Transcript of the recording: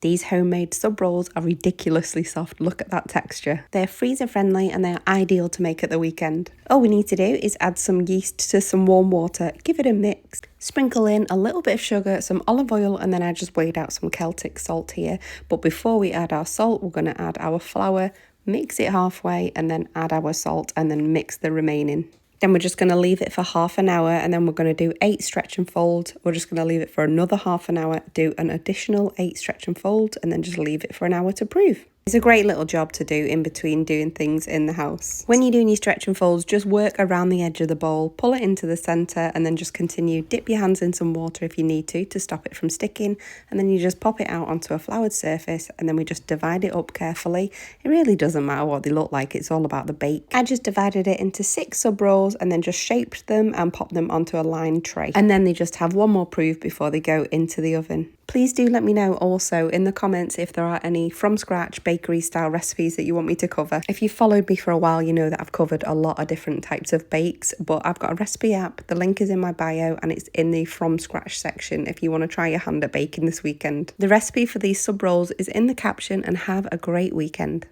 These homemade sub rolls are ridiculously soft. Look at that texture. They're freezer friendly and they are ideal to make at the weekend. All we need to do is add some yeast to some warm water, give it a mix, sprinkle in a little bit of sugar, some olive oil, and then I just weighed out some Celtic salt here. But before we add our salt, we're going to add our flour, mix it halfway, and then add our salt and then mix the remaining. Then we're just going to leave it for half an hour, and then we're going to do 8 stretch and fold. We're just going to leave it for another half an hour, do an additional 8 stretch and fold, and then just leave it for an hour to proof. It's a great little job to do in between doing things in the house. When you're doing your stretch and folds, just work around the edge of the bowl, pull it into the centre, and then just continue. Dip your hands in some water if you need to stop it from sticking, and then you just pop it out onto a floured surface, and then we just divide it up carefully. It really doesn't matter what they look like, it's all about the bake. I just divided it into 6 sub rolls and then just shaped them and popped them onto a lined tray. And then they just have one more proof before they go into the oven. Please do let me know also in the comments if there are any from scratch bakery style recipes that you want me to cover. If you've followed me for a while, you know that I've covered a lot of different types of bakes, but I've got a recipe app. The link is in my bio and it's in the from scratch section if you want to try your hand at baking this weekend. The recipe for these sub rolls is in the caption, and have a great weekend.